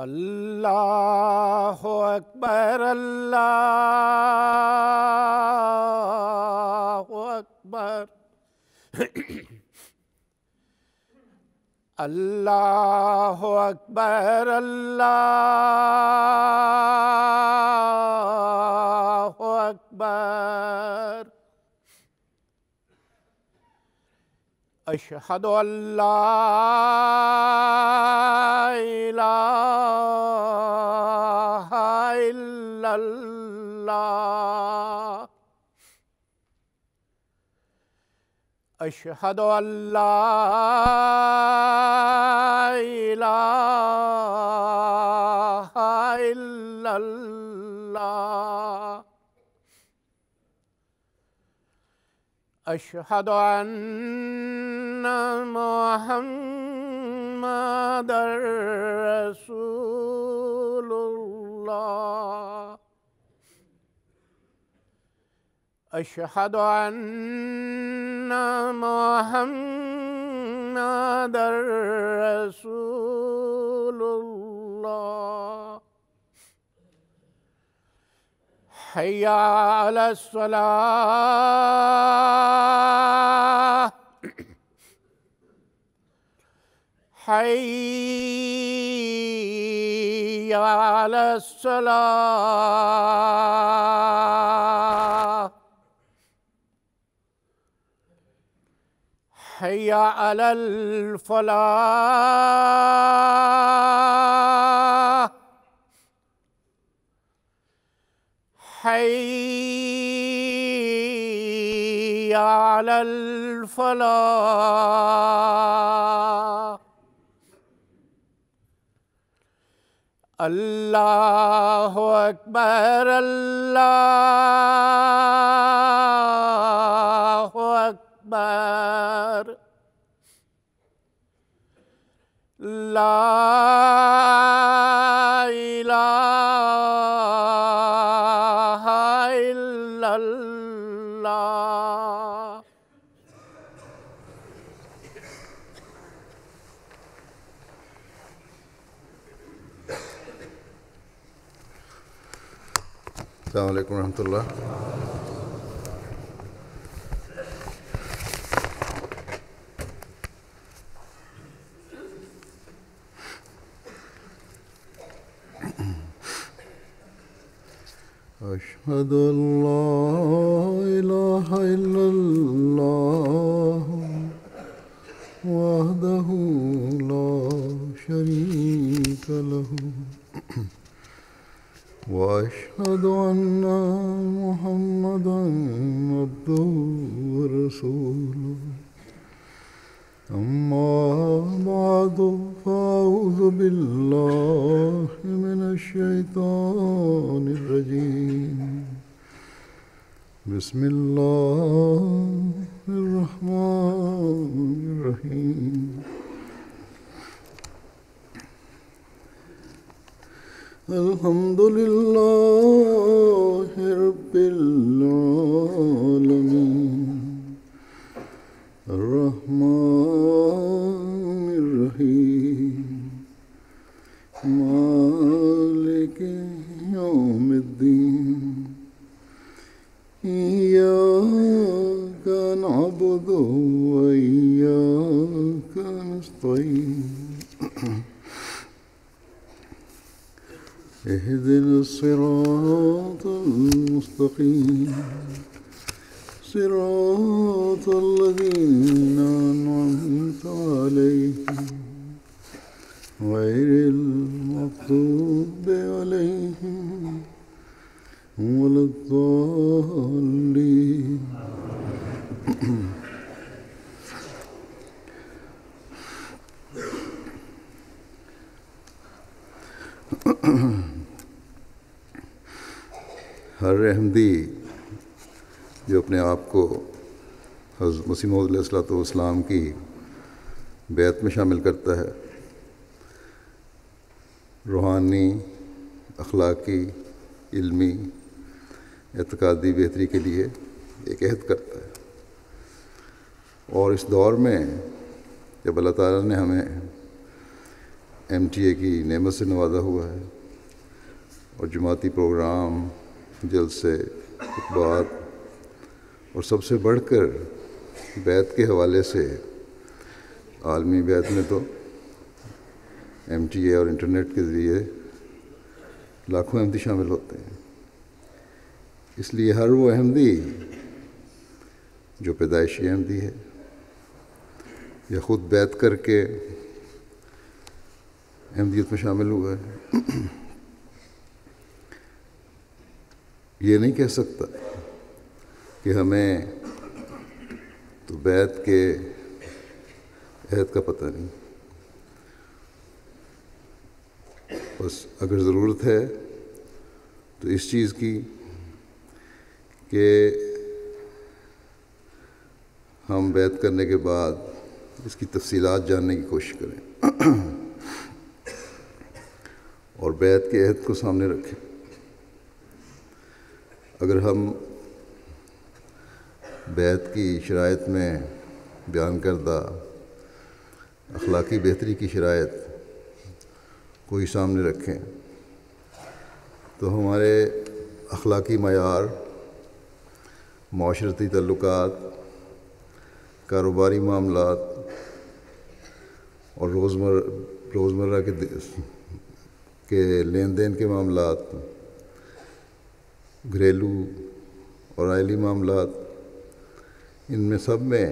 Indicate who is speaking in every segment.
Speaker 1: اللہ اکبر اللہ اکبر اللہ اکبر اللہ اکبر اشہد ان لا الہ الا اللہ اشہد ان لا الہ الا اللہ اشہد ان محمد رسول اللہ اشہد ان محمد رسول اللہ حی علی الصلاۃ حی علی الصلاۃ حی علی الفلاح حی علی الفلاح اللہ اکبر اللہ اکبر لا الہ الا اللہ
Speaker 2: السلام علیکم ورحمۃ اللہ. أشهد أن لا إله إلا الله وحده لا شريك له وأشهد أن محمدا عبده ورسوله أما بعد فأعوذ بالله من الشيطان الرجيم بسم الله الرحمن الرحيم الحمد لله رب العالمين الرحمن الرحيم مالك يوم الدين إياك نعبد وإياك نستعين اهدنا الصراط المستقيم صراط الذين أنعمت عليهم غير المغضوب عليهم ولا الضالين. ہر احمدی جو اپنے آپ کو حضرت مسیح موعود علیہ الصلوۃ والسلام کی بیعت میں شامل کرتا ہے روحانی، اخلاقی، علمی، اعتقادی بہتری کے لیے ایک عہد کرتا ہے۔ اور اس دور میں جب اللہ تعالیٰ نے ہمیں MTA کی نعمت سے نوازا ہوا ہے اور جماعتی پروگرام، جلسے، خطبات اور سب سے بڑھ کر بیعت کے حوالے سے عالمی بیعت میں تو MTA اور انٹرنیٹ کے ذریعے لاکھوں احمدی شامل ہوتے ہیں، اس لیے ہر وہ احمدی جو پیدائشی احمدی ہے یا خود بیعت کر کے احمدیت میں شامل ہوا ہے، یہ نہیں کہہ سکتا کہ ہمیں تو بیعت کے عہد کا پتہ نہیں، بس اگر ضرورت ہے تو اس چیز کی کہ ہم بیعت کرنے کے بعد اس کی تفصیلات جاننے کی کوشش کریں اور بیعت کے عہد کو سامنے رکھیں۔ اگر ہم بیعت کی شرائط میں بیان کردہ اخلاقی بہتری کی شرائط کوئی سامنے رکھیں تو ہمارے اخلاقی معیار، معاشرتی تعلقات، کاروباری معاملات اور روزمرہ کے لین دین کے معاملات، گھریلو اور آئلی معاملات، ان میں سب میں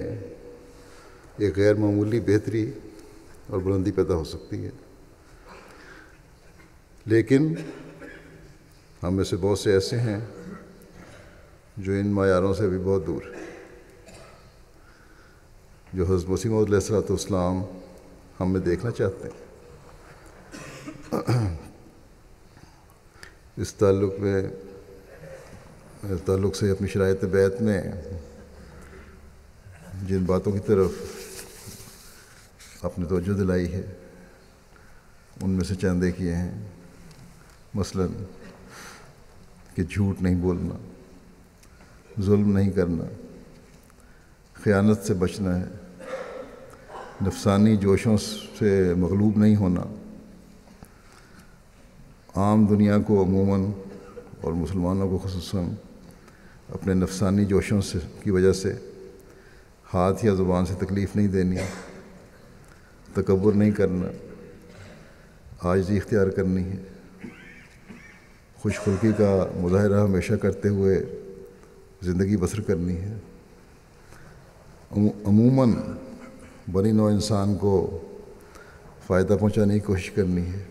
Speaker 2: ایک غیر معمولی بہتری اور بلندی پیدا ہو سکتی ہے۔ لیکن ہم میں سے بہت سے ایسے ہیں جو ان معیاروں سے بھی بہت دور ہیں، جو حضرت مسیح موعود علیہ الصلوۃ والسلام ہم میں دیکھنا چاہتے ہیں۔ اس تعلق سے اپنی شرائط بیعت میں جن باتوں کی طرف آپ نے توجہ دلائی ہے ان میں سے چند ایک یہ ہیں، مثلاً کہ جھوٹ نہیں بولنا، ظلم نہیں کرنا، خیانت سے بچنا ہے، نفسانی جوشوں سے مغلوب نہیں ہونا، عام دنیا کو عموماً اور مسلمانوں کو خصوصاً اپنے نفسانی جوشوں کی وجہ سے ہاتھ یا زبان سے تکلیف نہیں دینی، تکبر نہیں کرنا، عاجزی اختیار کرنی ہے، خوش خلقی کا مظاہرہ ہمیشہ کرتے ہوئے زندگی بسر کرنی ہے، عموماً بنی نوع انسان کو فائدہ پہنچانے کی کوشش کرنی ہے۔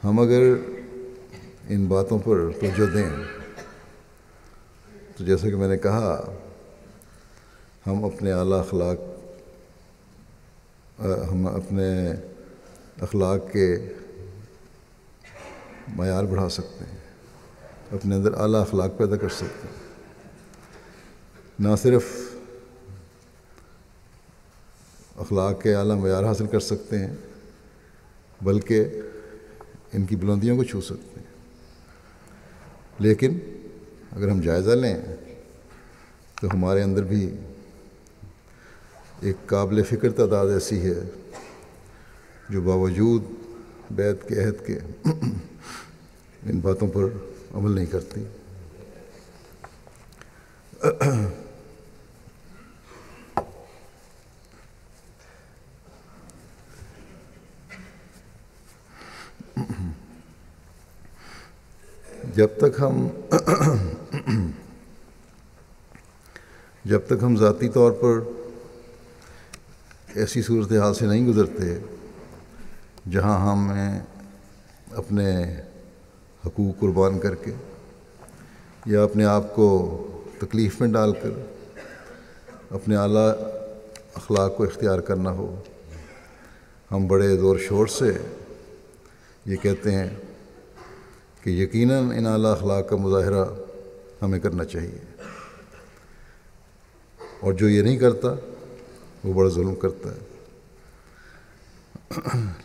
Speaker 2: ہم اگر ان باتوں پر توجہ دیں تو جیسا کہ میں نے کہا، ہم اپنے اخلاق کے معیار بڑھا سکتے ہیں، اپنے اندر اعلیٰ اخلاق پیدا کر سکتے ہیں، نہ صرف اخلاق کے اعلیٰ معیار حاصل کر سکتے ہیں بلکہ ان کی بلندیوں کو چھو سکتے ہیں۔ لیکن اگر ہم جائزہ لیں تو ہمارے اندر بھی ایک قابل فکر تعداد ایسی ہے جو باوجود بیعت کے عہد کے ان باتوں پر عمل نہیں کرتی۔ جب تک ہم ذاتی طور پر ایسی صورتحال سے نہیں گزرتے جہاں ہمیں اپنے حقوق قربان کر کے یا اپنے آپ کو تکلیف میں ڈال کر اپنے اعلیٰ اخلاق کو اختیار کرنا ہو، ہم بڑے زور شور سے یہ کہتے ہیں کہ یقیناً ان اعلیٰ اخلاق کا مظاہرہ ہمیں کرنا چاہیے، اور جو یہ نہیں کرتا وہ بڑا ظلم کرتا ہے۔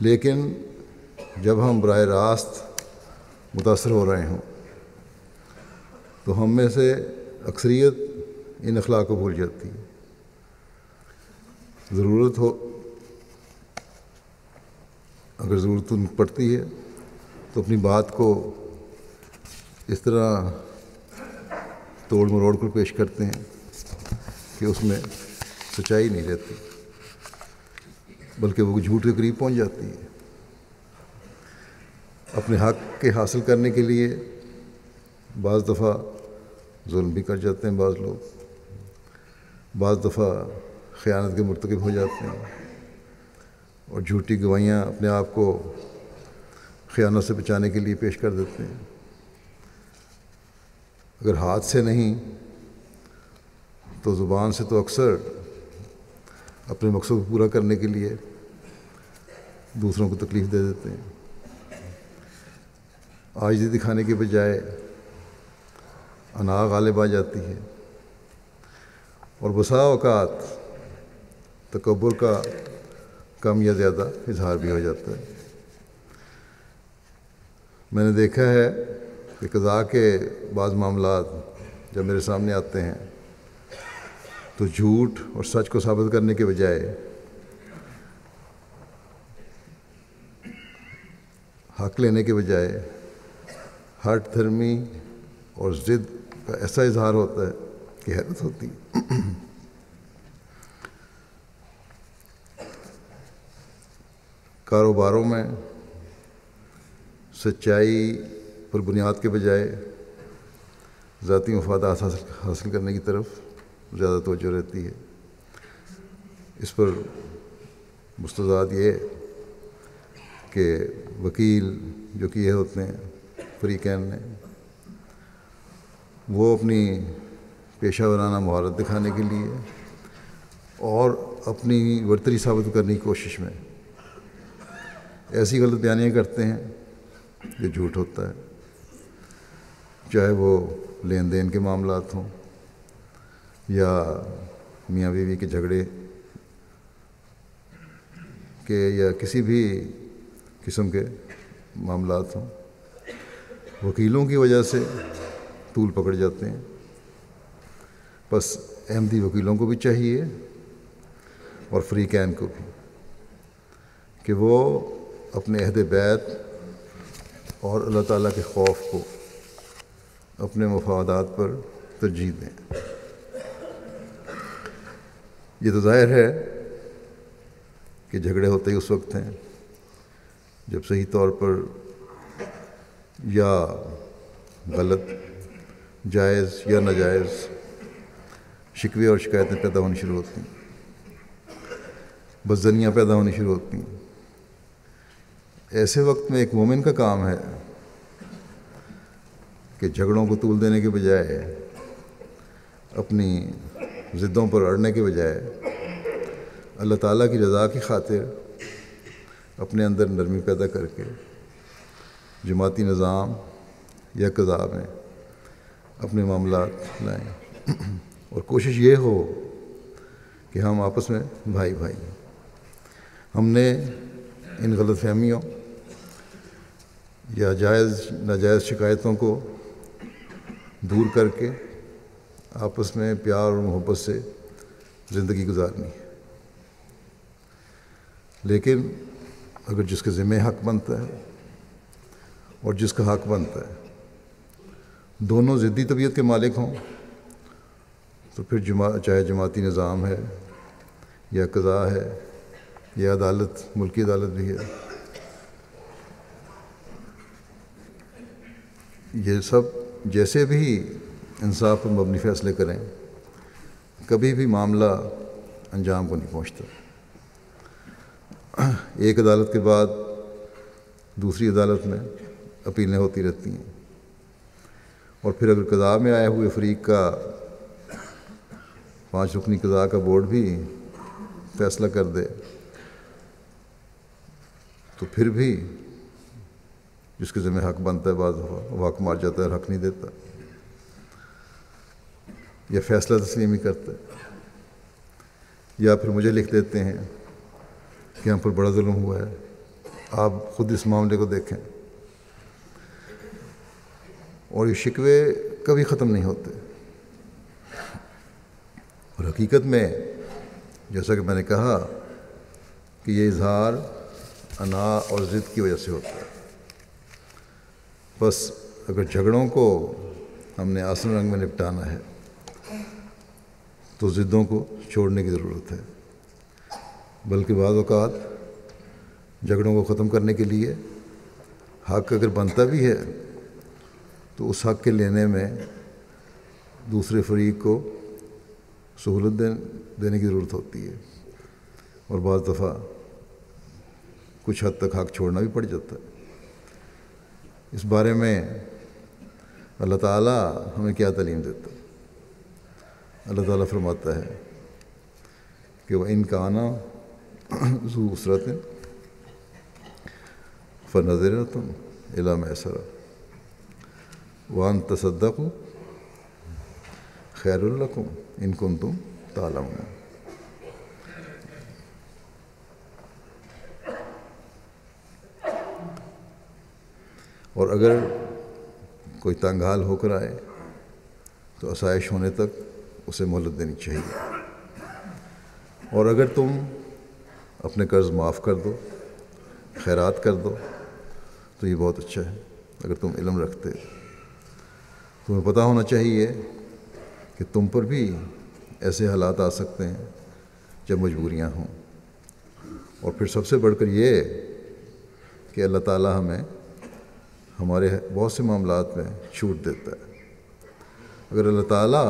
Speaker 2: لیکن جب ہم براہ راست متاثر ہو رہے ہوں تو ہم میں سے اکثریت ان اخلاق کو بھول جاتی ہے. اگر ضرورت پڑتی ہے تو اپنی بات کو اس طرح توڑ مروڑ کر پیش کرتے ہیں کہ اس میں سچائی نہیں رہتی، بلکہ وہ جھوٹ کے قریب پہنچ جاتی ہے. اپنے حق کے حاصل کرنے کے لیے بعض دفعہ ظلم بھی کر جاتے ہیں بعض لوگ، بعض دفعہ خیانت کے مرتکب ہو جاتے ہیں اور جھوٹی گواہیاں اپنے آپ کو خیانت سے بچانے کے لیے پیش کر دیتے ہیں. اگر ہاتھ سے نہیں تو زبان سے تو اکثر اپنے مقصد کو پورا کرنے کے لیے دوسروں کو تکلیف دے دیتے ہیں. عاجزی دکھانے کے بجائے انا غالب آ جاتی ہے اور بسا اوقات تکبر کا کم یا زیادہ اظہار بھی ہو جاتا ہے. میں نے دیکھا ہے کہ قضاء کے بعض معاملات جب میرے سامنے آتے ہیں تو جھوٹ اور سچ کو ثابت کرنے کے بجائے حق لینے کے بجائے ہٹ دھرمی اور ضد کا ایسا اظہار ہوتا ہے کہ حیرت ہوتی ہے. کاروباروں میں سچائی پر بنیاد کے بجائے ذاتی مفادات حاصل کرنے کی طرف زیادہ توجہ رہتی ہے. اس پر مستضاد یہ کہ وکیل جو کہ یہ ہوتے ہیں فریقین نے، وہ اپنی پیشہ ورانہ مہارت دکھانے کے لیے اور اپنی برتری ثابت کرنے کی کوشش میں ایسی غلط بیانیاں کرتے ہیں جو جھوٹ ہوتا ہے، چاہے وہ لین دین کے معاملات ہوں یا میاں بیوی کے جھگڑے کے یا کسی بھی قسم کے معاملات ہوں. وکیلوں کی وجہ سے طول پکڑ جاتے ہیں. بس احمدی وکیلوں کو بھی چاہیے اور فریقین کو بھی کہ وہ اپنے عہد بیعت اور اللہ تعالیٰ کے خوف کو اپنے مفادات پر ترجیح دیں. یہ تو ظاہر ہے کہ جھگڑے ہوتے ہی اس وقت ہیں جب صحیح طور پر یا غلط، جائز یا ناجائز شکوے اور شکایتیں پیدا ہونی شروع ہوتی ہیں، بدظنیاں پیدا ہونی شروع ہوتی ہیں. ایسے وقت میں ایک مومن کا کام ہے کہ جھگڑوں کو طول دینے کے بجائے، اپنی ضدوں پر اڑنے کے بجائے اللہ تعالیٰ کی رضا کی خاطر اپنے اندر نرمی پیدا کر کے جماعتی نظام یا قضاء میں اپنے معاملات لائیں اور کوشش یہ ہو کہ ہم آپس میں بھائی بھائی ہیں. ہم نے ان غلط فہمیوں یا جائز ناجائز شکایتوں کو دور کر کے آپس میں پیار اور محبت سے زندگی گزارنی ہے. لیکن اگر جس کے ذمہ حق بنتا ہے اور جس کا حق بنتا ہے دونوں ضدی طبیعت کے مالک ہوں تو پھر چاہے جماعتی نظام ہے یا قضاء ہے یا عدالت، ملکی عدالت بھی ہے، یہ سب جیسے بھی انصاف پر مبنی فیصلے کریں کبھی بھی معاملہ انجام کو نہیں پہنچتا. ایک عدالت کے بعد دوسری عدالت میں اپیلیں ہوتی رہتی ہیں اور پھر اگر قضاء میں آئے ہوئے فریق کا 5 رکنی قضاء کا بورڈ بھی فیصلہ کر دے تو پھر بھی جس کے ذمہ حق بنتا ہے بعض دفعہ وہ حق مار جاتا ہے، حق نہیں دیتا یا فیصلہ تسلیم ہی کرتا ہے، یا پھر مجھے لکھ دیتے ہیں کہ ہم پر بڑا ظلم ہوا ہے، آپ خود اس معاملے کو دیکھیں، اور یہ شکوے کبھی ختم نہیں ہوتے۔ اور حقیقت میں جیسا کہ میں نے کہا کہ یہ اظہار انا اور ضد کی وجہ سے ہوتا ہے۔ بس اگر جھگڑوں کو ہم نے آسن رنگ میں نپٹانا ہے تو ضدوں کو چھوڑنے کی ضرورت ہے، بلکہ بعض اوقات جھگڑوں کو ختم کرنے کے لیے حق اگر بنتا بھی ہے تو اس حق کے لینے میں دوسرے فریق کو سہولت دینے کی ضرورت ہوتی ہے، اور بعض دفعہ کچھ حد تک حق چھوڑنا بھی پڑ جاتا ہے۔ اس بارے میں اللہ تعالیٰ ہمیں کیا تعلیم دیتا ہے؟ اللہ تعالیٰ فرماتا ہے کہ وَإِنْ كَانَ ذُو عُسْرَةٍ فَنَظِرَةٌ إِلَىٰ مَيْسَرَةٍ وَأَن تَصَدَّقُوا خَيْرٌ لَكُمْ إِن كُنتُمْ تَعْلَمُونَ۔ اور اگر کوئی تنگ حال ہو کر آئے تو آسائش ہونے تک اسے مہلت دینی چاہیے، اور اگر تم اپنے قرض معاف کر دو، خیرات کر دو تو یہ بہت اچھا ہے۔ اگر تم علم رکھتے، تمہیں پتہ ہونا چاہیے کہ تم پر بھی ایسے حالات آ سکتے ہیں جب مجبوریاں ہوں، اور پھر سب سے بڑھ کر یہ کہ اللہ تعالیٰ ہمیں ہمارے بہت سے معاملات میں چھوٹ دیتا ہے۔ اگر اللہ تعالیٰ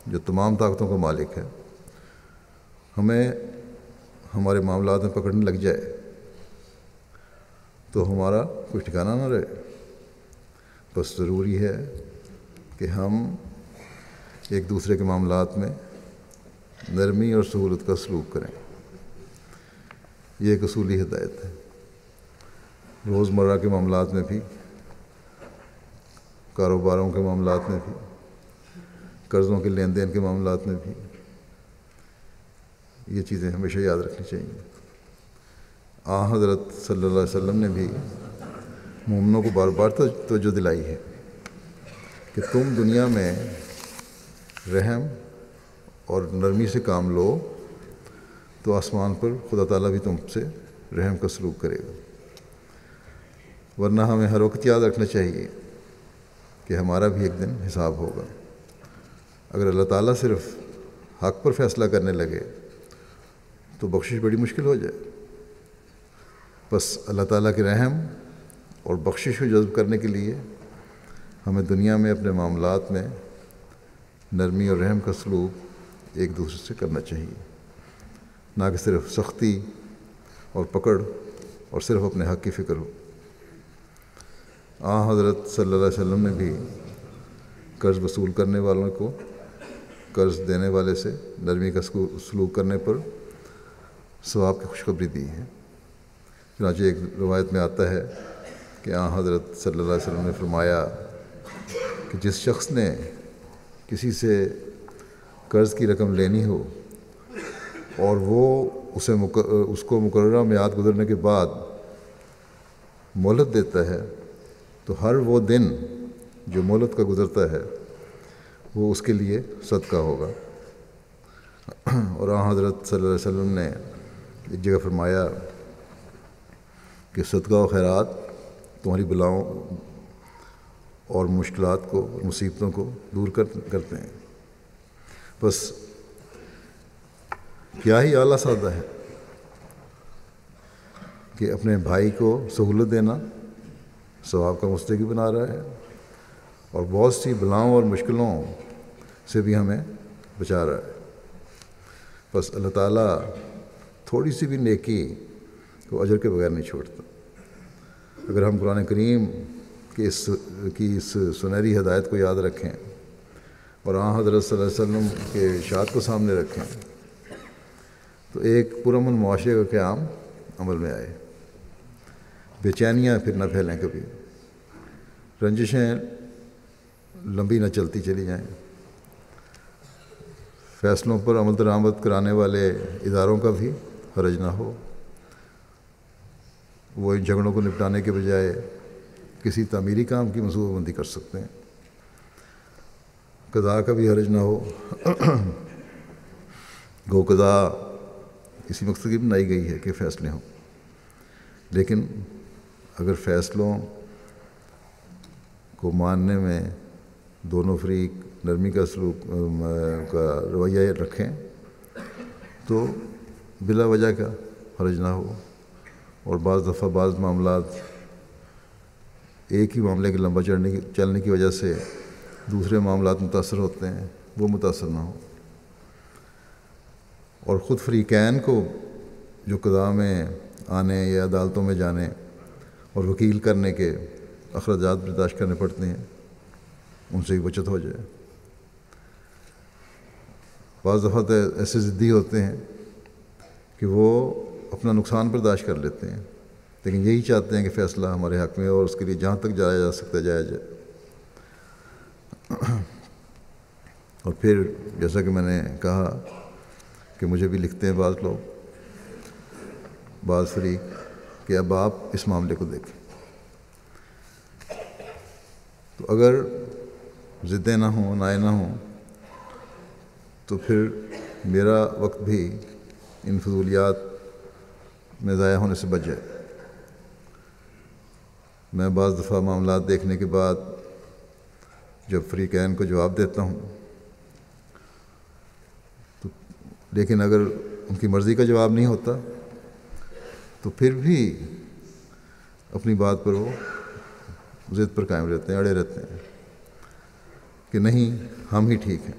Speaker 2: جو تمام طاقتوں کا مالک ہے ہمیں ہمارے معاملات میں پکڑنے لگ جائے تو ہمارا کوئی ٹھکانہ نہ رہے۔ بس ضروری ہے کہ ہم ایک دوسرے کے معاملات میں نرمی اور سہولت کا سلوک کریں۔ یہ ایک اصولی ہدایت ہے، روزمرہ کے معاملات میں بھی، کاروباروں کے معاملات میں بھی، قرضوں کے لین دین کے معاملات میں بھی۔ یہ چیزیں ہمیشہ یاد رکھنی چاہیے۔ حضرت صلی اللہ علیہ وسلم نے بھی مومنوں کو بار بار توجہ دلائی ہے کہ تم دنیا میں رحم اور نرمی سے کام لو تو آسمان پر خدا تعالیٰ بھی تم سے رحم کا سلوک کرے گا۔ ورنہ ہمیں ہر وقت یاد رکھنا چاہیے کہ ہمارا بھی ایک دن حساب ہوگا۔ اگر اللہ تعالیٰ صرف حق پر فیصلہ کرنے لگے تو بخشش بڑی مشکل ہو جائے۔ بس اللہ تعالیٰ کے رحم اور بخشش کو جذب کرنے کے لیے ہمیں دنیا میں اپنے معاملات میں نرمی اور رحم کا سلوک ایک دوسرے سے کرنا چاہیے، نہ کہ صرف سختی اور پکڑ اور صرف اپنے حق کی فکر ہو۔ حضرت صلی اللہ علیہ وسلم نے بھی قرض وصول کرنے والوں کو قرض دینے والے سے نرمی کا سلوک کرنے پر ثواب کی خوشخبری دی ہے۔ چنانچہ ایک روایت میں آتا ہے کہ حضرت صلی اللہ علیہ وسلم نے فرمایا کہ جس شخص نے کسی سے قرض کی رقم لینی ہو اور وہ اس کو مقررہ میعاد گزرنے کے بعد مہلت دیتا ہے تو ہر وہ دن جو مہلت کا گزرتا ہے وہ اس کے لیے صدقہ ہوگا۔ اور حضرت صلی اللہ علیہ وسلم نے ایک جگہ فرمایا کہ صدقہ و خیرات تمہاری بلاؤں اور مشکلات کو اور مصیبتوں کو دور کرتے ہیں۔ بس کیا ہی اعلیٰ سادہ ہے کہ اپنے بھائی کو سہولت دینا ثواب کا مستحق بنا رہا ہے، اور بہت سی بلاؤں اور مشکلوں سے بھی ہمیں بچا رہا ہے۔ بس اللہ تعالیٰ تھوڑی سی بھی نیکی کو اجر کے بغیر نہیں چھوڑتا۔ اگر ہم قرآن کریم کی اس سنہری ہدایت کو یاد رکھیں اور حضرت صلی اللہ علیہ وسلم کے ارشاد کو سامنے رکھیں تو ایک پرامن معاشرے کا قیام عمل میں آئے۔ بے چینیاں پھر نہ پھیلیں، کبھی رنجشیں لمبی نہ چلتی چلی جائیں، فیصلوں پر عمل درآمد کرانے والے اداروں کا بھی حرج نہ ہو، وہ ان جھگڑوں کو نپٹانے کے بجائے کسی تعمیری کام کی منصوبہ بندی کر سکتے ہیں۔ قضاء کا بھی حرج نہ ہو۔ گو قضاء اسی مقصد کی بنائی گئی ہے کہ فیصلے ہوں، لیکن اگر فیصلوں کو ماننے میں دونوں فریق نرمی کا سلوک کا رویہ رکھیں تو بلا وجہ کا حرج نہ ہو۔ اور بعض دفعہ بعض معاملات ایک ہی معاملے کے لمبا چلنے کی وجہ سے دوسرے معاملات متاثر ہوتے ہیں، وہ متاثر نہ ہوں۔ اور خود فریقین کو جو قضاء میں آنے یا عدالتوں میں جانے اور وکیل کرنے کے اخراجات برداشت کرنے پڑتے ہیں، ان سے بھی بچت ہو جائے۔ بعض دفعہ تو ایسے ضدی ہوتے ہیں کہ وہ اپنا نقصان برداشت کر لیتے ہیں، لیکن یہی چاہتے ہیں کہ فیصلہ ہمارے حق میں اور اس کے لیے جہاں تک جایا جا سکتا جایا جائے۔ اور پھر جیسا کہ میں نے کہا کہ مجھے بھی لکھتے ہیں بعض لوگ، بعض فریق، کہ اب آپ اس معاملے کو دیکھیں۔ تو اگر ضدیں نہ ہوں، نائیں نہ ہوں، تو پھر میرا وقت بھی ان فضولیات میں ضائع ہونے سے بچ جائے۔ میں بعض دفعہ معاملات دیکھنے کے بعد جب فریقین کو جواب دیتا ہوں، لیکن اگر ان کی مرضی کا جواب نہیں ہوتا تو پھر بھی اپنی بات پر وہ ضد پر قائم رہتے ہیں، اڑے رہتے ہیں کہ نہیں ہم ہی ٹھیک ہیں۔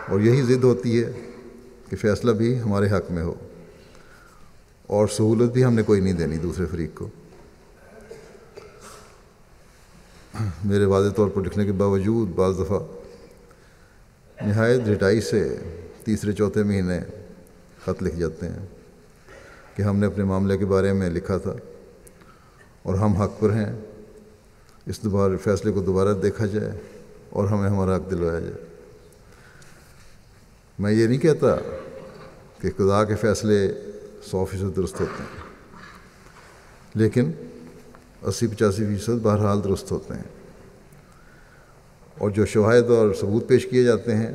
Speaker 2: اور یہی ضد ہوتی ہے کہ فیصلہ بھی ہمارے حق میں ہو اور سہولت بھی ہم نے کوئی نہیں دینی دوسرے فریق کو۔ میرے واضح طور پر لکھنے کے باوجود بعض دفعہ نہایت رٹائی سے تیسرے چوتھے مہینے خط لکھ جاتے ہیں کہ ہم نے اپنے معاملے کے بارے میں لکھا تھا اور ہم حق پر ہیں، اس فیصلے کو دوبارہ دیکھا جائے اور ہمیں ہمارا حق دلوایا جائے۔ میں یہ نہیں کہتا کہ قضاء کے فیصلے 100% درست ہوتے ہیں، لیکن 80-85% بہرحال درست ہوتے ہیں، اور جو شواہد اور ثبوت پیش کیے جاتے ہیں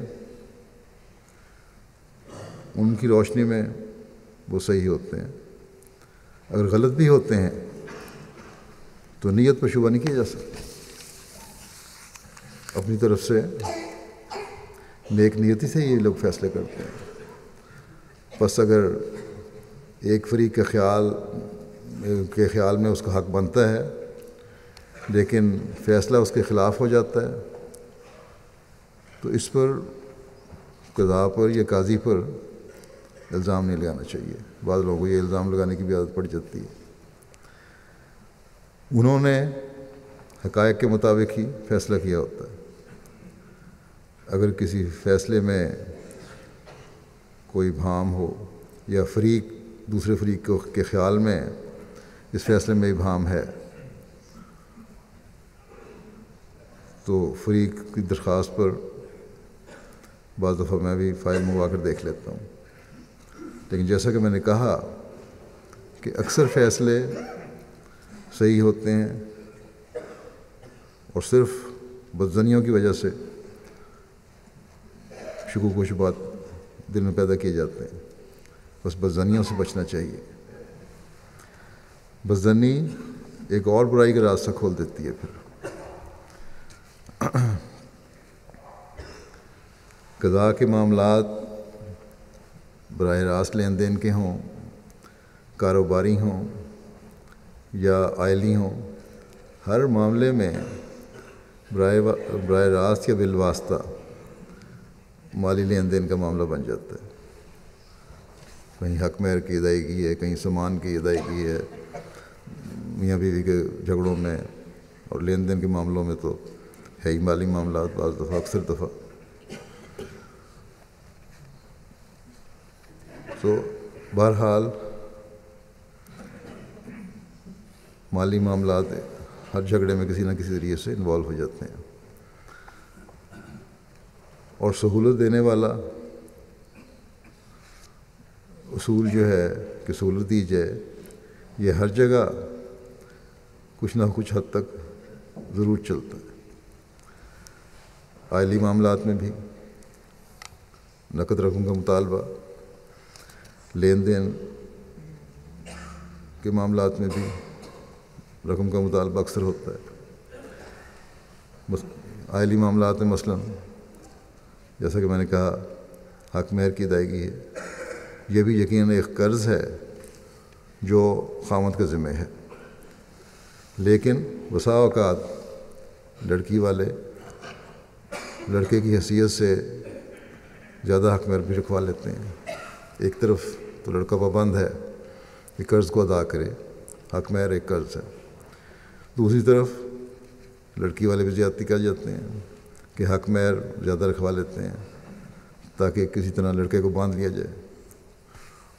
Speaker 2: ان کی روشنی میں وہ صحیح ہوتے ہیں۔ اگر غلط بھی ہوتے ہیں تو نیت پر شبہ نہیں کیا جا سکتا۔ اپنی طرف سے نیک نیتی سے یہ لوگ فیصلے کرتے ہیں۔ بس اگر ایک فریق کے خیال میں اس کا حق بنتا ہے لیکن فیصلہ اس کے خلاف ہو جاتا ہے تو اس پر قضاء پر یا قاضی پر الزام نہیں لگانا چاہیے۔ بعض لوگوں کو یہ الزام لگانے کی بھی عادت پڑ جاتی ہے۔ انہوں نے حقائق کے مطابق ہی فیصلہ کیا ہوتا ہے۔ اگر کسی فیصلے میں کوئی ابہام ہو یا دوسرے فریق کے خیال میں اس فیصلے میں ابہام ہے تو فریق کی درخواست پر بعض دفعہ میں بھی فائل منگوا کر دیکھ لیتا ہوں، لیکن جیسا کہ میں نے کہا کہ اکثر فیصلے صحیح ہوتے ہیں اور صرف بدظنیوں کی وجہ سے شکوک و شبہات دل میں پیدا کیے جاتے ہیں۔ بس بدظنیوں سے بچنا چاہیے۔ بدظنی ایک اور برائی کا راستہ کھول دیتی ہے۔ پھر قضاء کے معاملات براہ راست لین دین کے ہوں، کاروباری ہوں یا آئلی ہوں، ہر معاملے میں براہ راست یا بالواسطہ مالی لین دین کا معاملہ بن جاتا ہے۔ کہیں حق مہر کی ادائیگی ہے، کہیں سامان کی ادائیگی ہے، میاں بیوی کے جھگڑوں میں اور لین دین کے معاملوں میں تو ہے ہی مالی معاملات بعض دفعہ، اکثر دفعہ۔ تو بہرحال مالی معاملات ہر جھگڑے میں کسی نہ کسی ذریعے سے انوالو ہو جاتے ہیں، اور سہولت دینے والا اصول جو ہے کہ سہولت دی جائے، یہ ہر جگہ کچھ نہ کچھ حد تک ضرور چلتا ہے. آئلی معاملات میں بھی نقد رقم کا مطالبہ، لین دین کے معاملات میں بھی رقم کا مطالبہ اکثر ہوتا ہے. آئلی معاملات میں مثلاً جیسا کہ میں نے کہا حق مہر کی ادائیگی ہے، یہ بھی یقیناً ایک قرض ہے جو خامد کے ذمہ ہے، لیکن بسا اوقات لڑکی والے لڑکے کی حیثیت سے زیادہ حق مہر بھی رکھوا لیتے ہیں. ایک طرف تو لڑکا پابند ہے کہ قرض کو ادا کرے، حق مہر ایک قرض ہے، دوسری طرف لڑکی والے بھی زیادتی کر جاتے ہیں کہ حق مہر زیادہ رکھوا لیتے ہیں تاکہ کسی طرح لڑکے کو باندھ لیا جائے،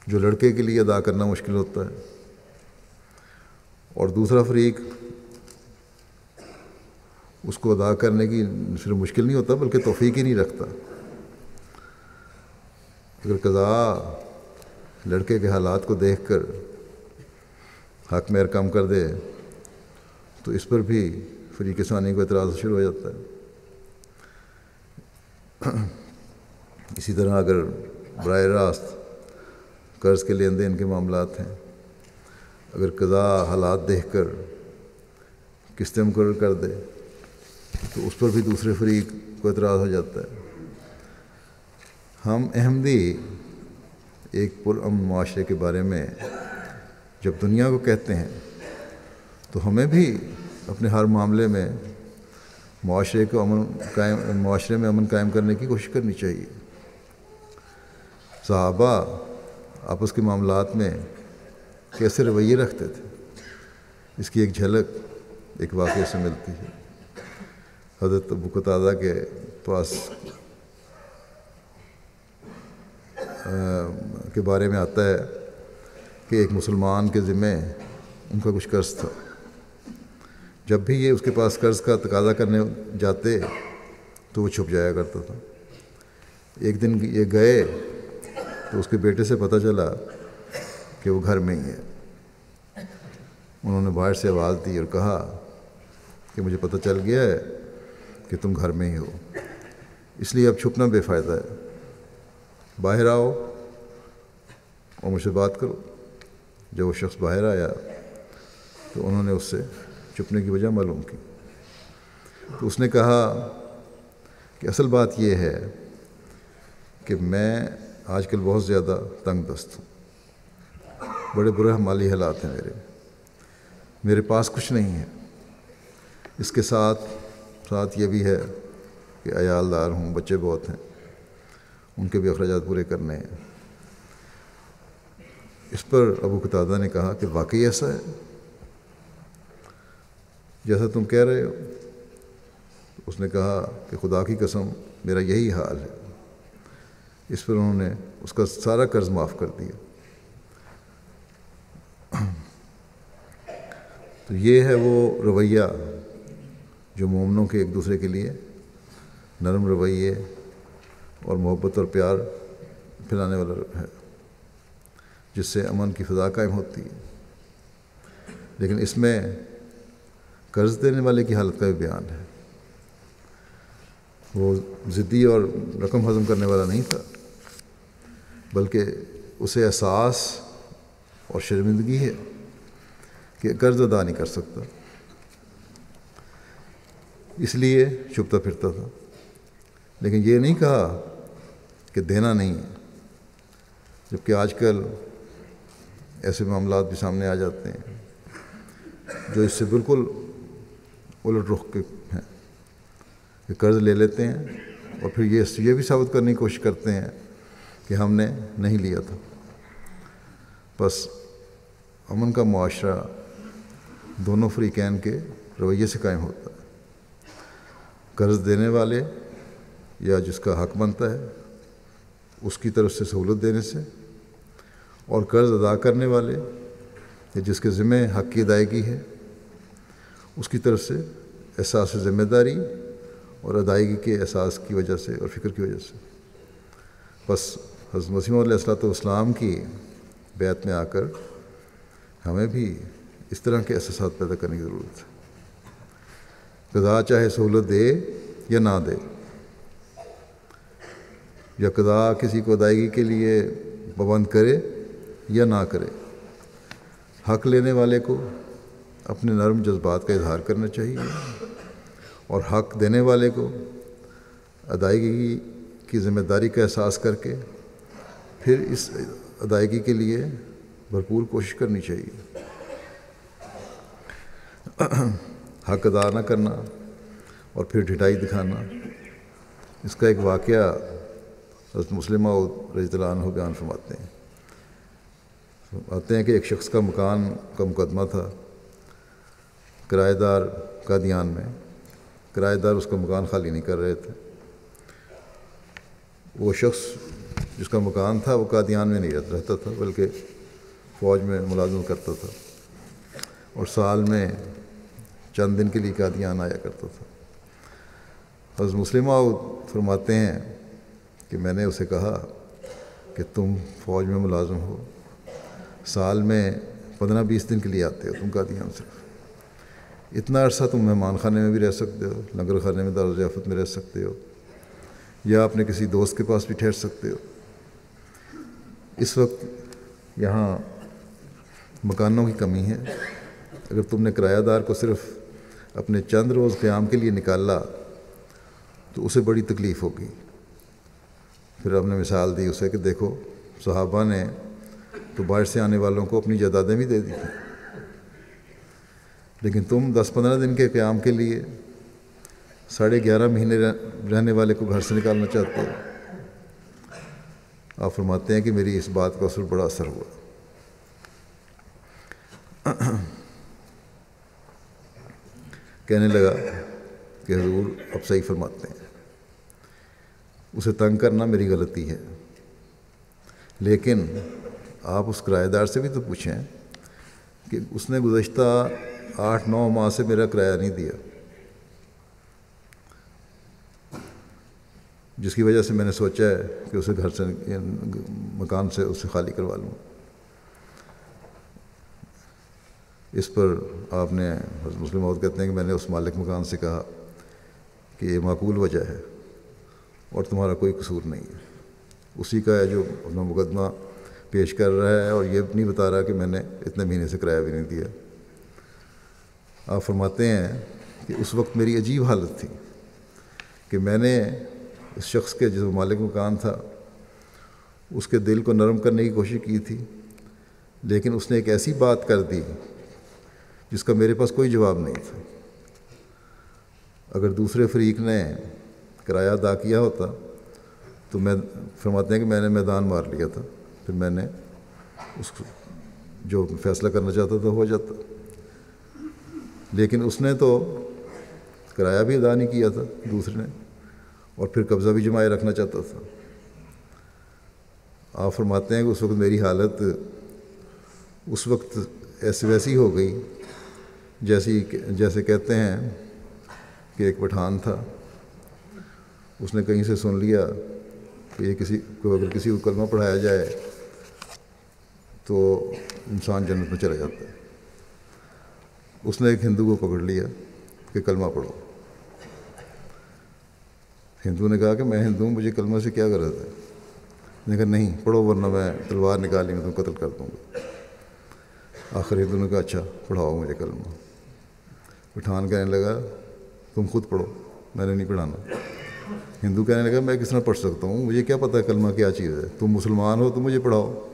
Speaker 2: جو لڑکے کے لیے ادا کرنا مشکل ہوتا ہے. اور دوسرا فریق اس کو ادا کرنے کی صرف مشکل نہیں ہوتا بلکہ توفیق ہی نہیں رکھتا. اگر قضا لڑکے کے حالات کو دیکھ کر حق مہر کم کر دے تو اس پر بھی فریق ثانی کو اعتراض شروع ہو جاتا ہے. اسی طرح اگر براہ راست قرض کے لین دین کے معاملات ہیں، اگر قضا حالات دیکھ کر قسطیں مقرر کر دے تو اس پر بھی دوسرے فریق کو اعتراض ہو جاتا ہے. ہم احمدی ایک پرامن معاشرے کے بارے میں جب دنیا کو کہتے ہیں تو ہمیں بھی اپنے ہر معاملے میں معاشرے میں امن قائم کرنے کی کوشش کرنی چاہیے. صحابہ آپس کے معاملات میں کیسے رویے رکھتے تھے، اس کی ایک جھلک ایک واقعے سے ملتی ہے. حضرت ابو قتادہ کے پاس کے بارے میں آتا ہے کہ ایک مسلمان کے ذمہ ان کا کچھ قرض تھا. جب بھی یہ اس کے پاس قرض کا تقاضا کرنے جاتے تو وہ چھپ جایا کرتا تھا. ایک دن یہ گئے تو اس کے بیٹے سے پتہ چلا کہ وہ گھر میں ہی ہے. انہوں نے باہر سے آواز دی اور کہا کہ مجھے پتہ چل گیا ہے کہ تم گھر میں ہی ہو، اس لیے اب چھپنا بے فائدہ ہے، باہر آؤ اور مجھ سے بات کرو. جب وہ شخص باہر آیا تو انہوں نے اس سے چھپنے کی وجہ معلوم کی. تو اس نے کہا کہ اصل بات یہ ہے کہ میں آج کل بہت زیادہ تنگ دست ہوں، بڑے برے مالی حالات ہیں میرے پاس کچھ نہیں ہے. اس کے ساتھ یہ بھی ہے کہ عیال دار ہوں، بچے بہت ہیں، ان کے بھی اخراجات پورے کرنے ہیں. اس پر ابو قتادہ نے کہا کہ واقعی ایسا ہے جیسا تم کہہ رہے ہو؟ اس نے کہا کہ خدا کی قسم میرا یہی حال ہے. اس پر انہوں نے اس کا سارا قرض معاف کر دیا. تو یہ ہے وہ رویہ جو مومنوں کے ایک دوسرے کے لیے نرم رویے اور محبت اور پیار پھیلانے والا ہے، جس سے امن کی فضا قائم ہوتی ہے. لیکن اس میں قرض دینے والے کی حالت کا بھی بیان ہے. وہ ضدی اور رقم ہضم کرنے والا نہیں تھا، بلکہ اسے احساس اور شرمندگی ہے کہ قرض ادا نہیں کر سکتا، اس لیے چھپتا پھرتا تھا. لیکن یہ نہیں کہا کہ دینا نہیں ہے، جبکہ آج کل ایسے معاملات بھی سامنے آ جاتے ہیں جو اس سے بالکل الٹ رخ کے ہیں، کہ قرض لے لیتے ہیں اور پھر یہ بھی ثابت کرنے کی کوشش کرتے ہیں کہ ہم نے نہیں لیا تھا. بس امن کا معاشرہ دونوں فریقین کے رویے سے قائم ہوتا ہے. قرض دینے والے یا جس کا حق بنتا ہے اس کی طرف سے سہولت دینے سے، اور قرض ادا کرنے والے یا جس کے ذمہ حق کی ادائیگی ہے اس کی طرف سے احساس ذمہ داری اور ادائیگی کے احساس کی وجہ سے اور فکر کی وجہ سے. بس حضرت مسیح علیہ الصلوۃ والسلام کی بیعت میں آ کر ہمیں بھی اس طرح کے احساسات پیدا کرنے کی ضرورت ہے۔ قضا چاہے سہولت دے یا نہ دے، یا قضا کسی کو ادائیگی کے لیے پابند کرے یا نہ کرے، حق لینے والے کو اپنے نرم جذبات کا اظہار کرنا چاہیے، اور حق دینے والے کو ادائیگی کی ذمہ داری کا احساس کر کے پھر اس ادائیگی کے لیے بھرپور کوشش کرنی چاہیے۔ حق ادا نہ کرنا اور پھر ڈھٹائی دکھانا، اس کا ایک واقعہ حضرت مسلم موعود رضی اللہ عنہ بیان فرماتے ہیں۔ آتے ہیں کہ ایک شخص کا مکان کا مقدمہ تھا کرایہ دار قادیان میں۔ کرایہ دار اس کا مکان خالی نہیں کر رہے تھے۔ وہ شخص جس کا مکان تھا وہ قادیان میں نہیں رہتا تھا، بلکہ فوج میں ملازمت کرتا تھا، اور سال میں چند دن کے لیے قادیان آیا کرتا تھا۔ حضرت مسلم موعود فرماتے ہیں کہ میں نے اسے کہا کہ تم فوج میں ملازم ہو، سال میں 15-20 دن کے لیے آتے ہو تم قادیان صرف، اتنا عرصہ تم مہمان خانے میں بھی رہ سکتے ہو، لنگر خانے میں دار ضیافت میں رہ سکتے ہو، یا اپنے کسی دوست کے پاس بھی ٹھہر سکتے ہو۔ اس وقت یہاں مکانوں کی کمی ہے، اگر تم نے کرایہ دار کو صرف اپنے چند روز قیام کے لیے نکالا تو اسے بڑی تکلیف ہوگی۔ پھر ہم نے مثال دی اسے کہ دیکھو صحابہ نے تو باہر سے آنے والوں کو اپنی جائیدادیں بھی دے دی تھیں، لیکن تم 10-15 دن کے قیام کے لیے 11.5 مہینے رہنے والے کو گھر سے نکالنا چاہتے ہو۔ آپ فرماتے ہیں کہ میری اس بات کا بڑا اثر ہوا۔ کہنے لگا کہ حضور اب صحیح فرماتے ہیں، اسے تنگ کرنا میری غلطی ہے، لیکن آپ اس کرایہ دار سے بھی تو پوچھیں کہ اس نے گزشتہ 8-9 ماہ سے میرا کرایہ نہیں دیا، جس کی وجہ سے میں نے سوچا ہے کہ اسے گھر سے مکان سے اسے خالی کروا لوں۔ اس پر آپ نے حضرت مسلم موعود کہتے ہیں کہ میں نے اس مالک مکان سے کہا کہ یہ معقول وجہ ہے اور تمہارا کوئی قصور نہیں ہے، اسی کا ہے جو اپنا مقدمہ پیش کر رہا ہے اور یہ نہیں بتا رہا کہ میں نے اتنے مہینے سے کرایہ بھی نہیں دیا۔ آپ فرماتے ہیں کہ اس وقت میری عجیب حالت تھی کہ میں نے اس شخص کے جو مالک مکان تھا اس کے دل کو نرم کرنے کی کوشش کی تھی، لیکن اس نے ایک ایسی بات کر دی جس کا میرے پاس کوئی جواب نہیں تھا۔ اگر دوسرے فریق نے کرایہ ادا کیا ہوتا تو میں فرماتے ہیں کہ میں نے میدان مار لیا تھا، پھر میں نے اس جو فیصلہ کرنا چاہتا تھا ہو جاتا، لیکن اس نے تو کرایہ بھی ادا نہیں کیا تھا دوسرے نے، اور پھر قبضہ بھی جمائے رکھنا چاہتا تھا۔ آپ فرماتے ہیں کہ اس وقت میری حالت اس وقت ویسی ہو گئی جیسے کہتے ہیں کہ ایک پٹھان تھا، اس نے کہیں سے سن لیا کہ یہ اگر کسی کو کلمہ پڑھایا جائے تو انسان جنت میں چلا جاتا ہے۔ اس نے ایک ہندو کو پکڑ لیا کہ کلمہ پڑھو۔ ہندو نے کہا کہ میں ہندو ہوں، مجھے کلمہ سے کیا غرض ہے؟ اس نے کہا نہیں پڑھو ورنہ میں تلوار نکالی میں تم قتل کر دوں گا۔ آخر ہندو نے کہا اچھا پڑھاؤ مجھے کلمہ۔ پٹھان کہنے لگا تم خود پڑھو، میں نے نہیں پڑھانا۔ ہندو کہنے لگا میں کس طرح پڑھ سکتا ہوں، مجھے کیا پتہ ہے کلمہ کیا چیز ہے، تم مسلمان ہو تو مجھے پڑھاؤ،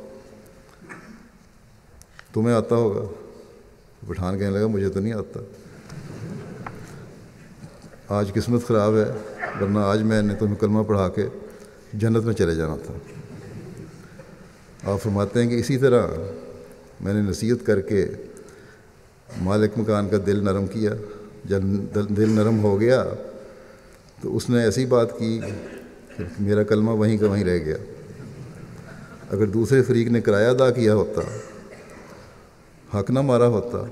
Speaker 2: تمہیں آتا ہوگا۔ پٹھان کہنے لگا مجھے تو نہیں آتا، آج قسمت خراب ہے ورنہ آج میں نے تمہیں کلمہ پڑھا کے جنت میں چلے جانا تھا۔ آپ فرماتے ہیں کہ اسی طرح میں نے نصیحت کر کے مالک مکان کا دل نرم کیا۔ جب دل نرم ہو گیا تو اس نے ایسی بات کی کہ میرا کلمہ وہیں کا وہیں رہ گیا۔ اگر دوسرے فریق نے کرایہ ادا کیا ہوتا، حق نہ مارا ہوتا،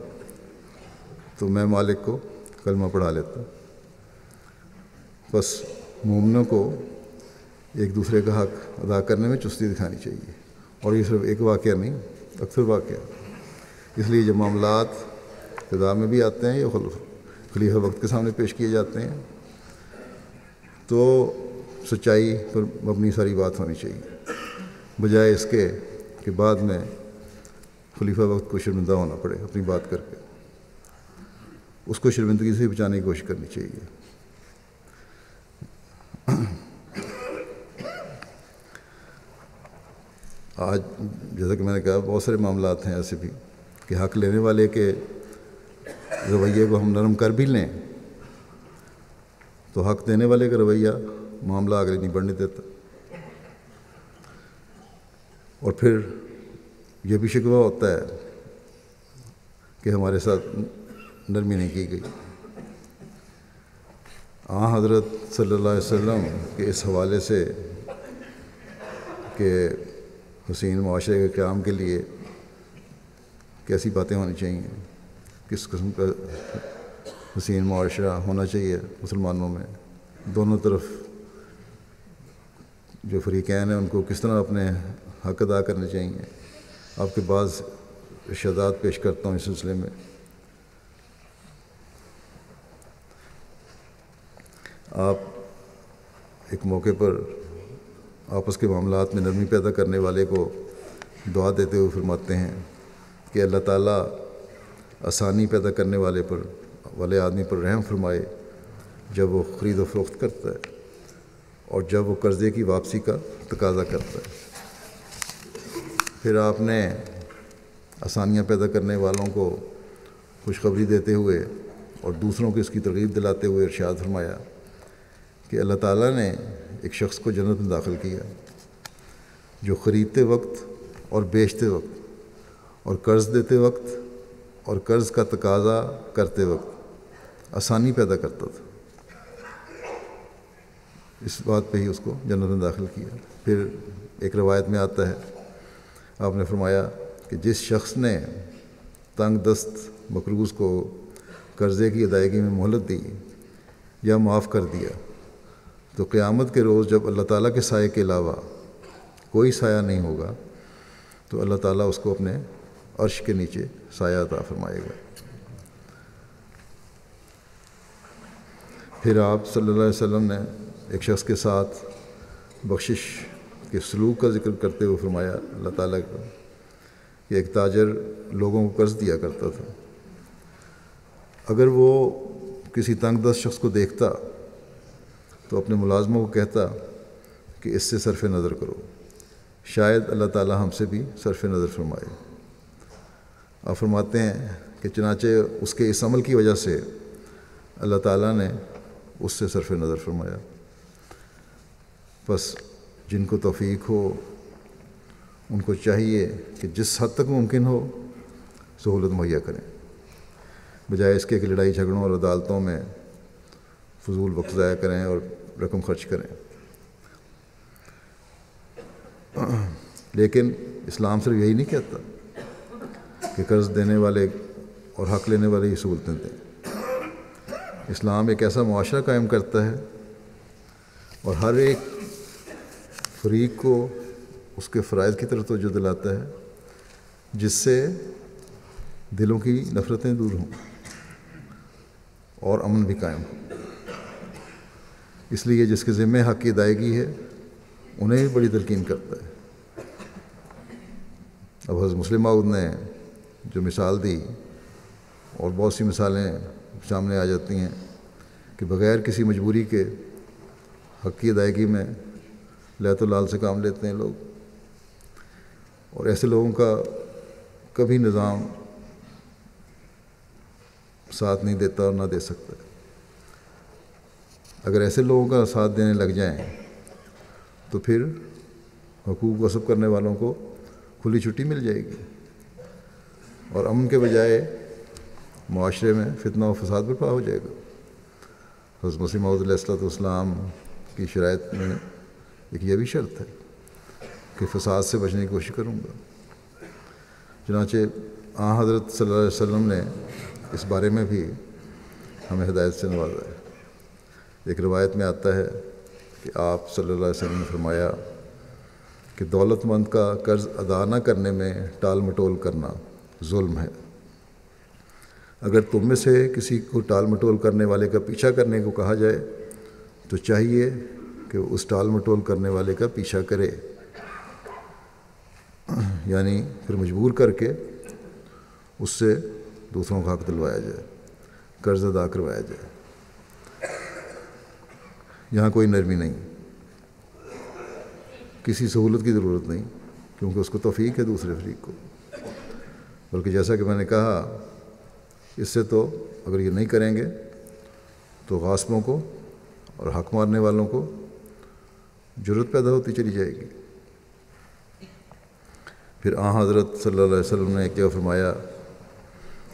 Speaker 2: تو میں مالک کو کلمہ پڑھا لیتا۔ بس مومنوں کو ایک دوسرے کا حق ادا کرنے میں چستی دکھانی چاہیے، اور یہ صرف ایک واقعہ نہیں، اکثر واقعہ۔ اس لیے جب معاملات قضاء میں بھی آتے ہیں یا خلیفہ وقت کے سامنے پیش کیے جاتے ہیں تو سچائی پر مبنی ساری بات ہونی چاہیے، بجائے اس کے کہ بعد میں خلیفہ وقت کو شرمندہ ہونا پڑے اپنی بات کر کے۔ اس کو شرمندگی سے بچانے کی کوشش کرنی چاہیے۔ آج جیسا کہ میں نے کہا بہت سارے معاملات ہیں ایسے بھی کہ حق لینے والے کے رویے کو ہم نرم کر بھی لیں تو حق دینے والے کا رویہ معاملہ آگے نہیں بڑھنے دیتا، اور پھر یہ بھی شکوہ ہوتا ہے کہ ہمارے ساتھ نرمی نہیں کی گئی۔ حضرت صلی اللہ علیہ وسلم کے اس حوالے سے کہ حسین معاشرے کے قیام کے لیے کیسی باتیں ہونی چاہیے، کس قسم کا حسین معاشرہ ہونا چاہیے مسلمانوں میں، دونوں طرف جو فریقین ہیں ان کو کس طرح اپنے حق ادا کرنے چاہیے، آپ کے بعض ارشادات پیش کرتا ہوں اس سلسلے میں۔ آپ ایک موقع پر آپس کے معاملات میں نرمی پیدا کرنے والے کو دعا دیتے ہوئے فرماتے ہیں کہ اللہ تعالیٰ آسانی پیدا کرنے والے آدمی پر رحم فرمائے جب وہ خرید و فروخت کرتا ہے اور جب وہ قرضے کی واپسی کا تقاضا کرتا ہے۔ پھر آپ نے آسانیاں پیدا کرنے والوں کو خوشخبری دیتے ہوئے اور دوسروں کو اس کی ترغیب دلاتے ہوئے ارشاد فرمایا کہ اللہ تعالیٰ نے ایک شخص کو جنت میں داخل کیا جو خریدتے وقت اور بیچتے وقت اور قرض دیتے وقت اور قرض کا تقاضا کرتے وقت آسانی پیدا کرتا تھا۔ اس بات پہ ہی اس کو جنت میں داخل کیا۔ پھر ایک روایت میں آتا ہے آپ نے فرمایا کہ جس شخص نے تنگ دست مقروض کو قرضے کی ادائیگی میں مہلت دی یا معاف کر دیا تو قیامت کے روز جب اللہ تعالیٰ کے سائے کے علاوہ کوئی سایہ نہیں ہوگا تو اللہ تعالیٰ اس کو اپنے عرش کے نیچے سایہ عطا فرمائے گا۔ پھر آپ صلی اللہ علیہ وسلم نے ایک شخص کے ساتھ بخشش کے سلوک کا ذکر کرتے ہوئے فرمایا اللہ تعالیٰ کا کہ ایک تاجر لوگوں کو قرض دیا کرتا تھا، اگر وہ کسی تنگ دست شخص کو دیکھتا تو اپنے ملازموں کو کہتا کہ اس سے صرف نظر کرو، شاید اللہ تعالیٰ ہم سے بھی صرف نظر فرمائے۔ آپ فرماتے ہیں کہ چنانچہ اس کے اس عمل کی وجہ سے اللہ تعالیٰ نے اس سے صرف نظر فرمایا۔ بس جن کو توفیق ہو ان کو چاہیے کہ جس حد تک ممکن ہو سہولت مہیا کریں، بجائے اس کے کہ لڑائی جھگڑوں اور عدالتوں میں فضول وقت ضائع کریں اور رقم خرچ کریں۔ لیکن اسلام صرف یہی نہیں کہتا کہ قرض دینے والے اور حق لینے والے ہی سہولتیں دیں۔ اسلام ایک ایسا معاشرہ قائم کرتا ہے اور ہر ایک فریق کو اس کے فرائض کی طرف توجہ دلاتا ہے جس سے دلوں کی نفرتیں دور ہوں اور امن بھی قائم ہو۔ اس لیے جس کے ذمہ حق کی ادائیگی ہے انہیں بھی بڑی تلقین کرتا ہے۔ اب حضرت مسلم موعود نے جو مثال دی اور بہت سی مثالیں سامنے آ جاتی ہیں کہ بغیر کسی مجبوری کے حق کی ادائیگی میں لیت و لال سے کام لیتے ہیں لوگ، اور ایسے لوگوں کا کبھی نظام ساتھ نہیں دیتا اور نہ دے سکتا۔ اگر ایسے لوگوں کا ساتھ دینے لگ جائیں تو پھر حقوق غصب کرنے والوں کو کھلی چھٹی مل جائے گی اور امن کے بجائے معاشرے میں فتنہ و فساد برپا ہو جائے گا۔ حضرت مسیح موعود علیہ السلام کی شرائط میں ایک یہ بھی شرط ہے کہ فساد سے بچنے کی کوشش کروں گا۔ چنانچہ حضرت صلی اللہ علیہ وسلم نے اس بارے میں بھی ہمیں ہدایت سے نوازا ہے۔ ایک روایت میں آتا ہے کہ آپ صلی اللہ علیہ وسلم نے فرمایا کہ دولت مند کا قرض ادا نہ کرنے میں ٹال مٹول کرنا ظلم ہے۔ اگر تم میں سے کسی کو ٹال مٹول کرنے والے کا پیچھا کرنے کو کہا جائے تو چاہیے کہ وہ اس ٹال مٹول کرنے والے کا پیچھا کرے، یعنی پھر مجبور کر کے اس سے دوسروں کا حق دلوایا جائے، قرض ادا کروایا جائے۔ یہاں کوئی نرمی نہیں، کسی سہولت کی ضرورت نہیں، کیونکہ اس کو توفیق ہے دوسرے فریق کو۔ بلکہ جیسا کہ میں نے کہا، اس سے تو اگر یہ نہیں کریں گے تو غاصبوں کو اور حق مارنے والوں کو جرأت پیدا ہوتی چلی جائے گی۔ پھر حضرت صلی اللہ علیہ وسلم نے ایک جگہ فرمایا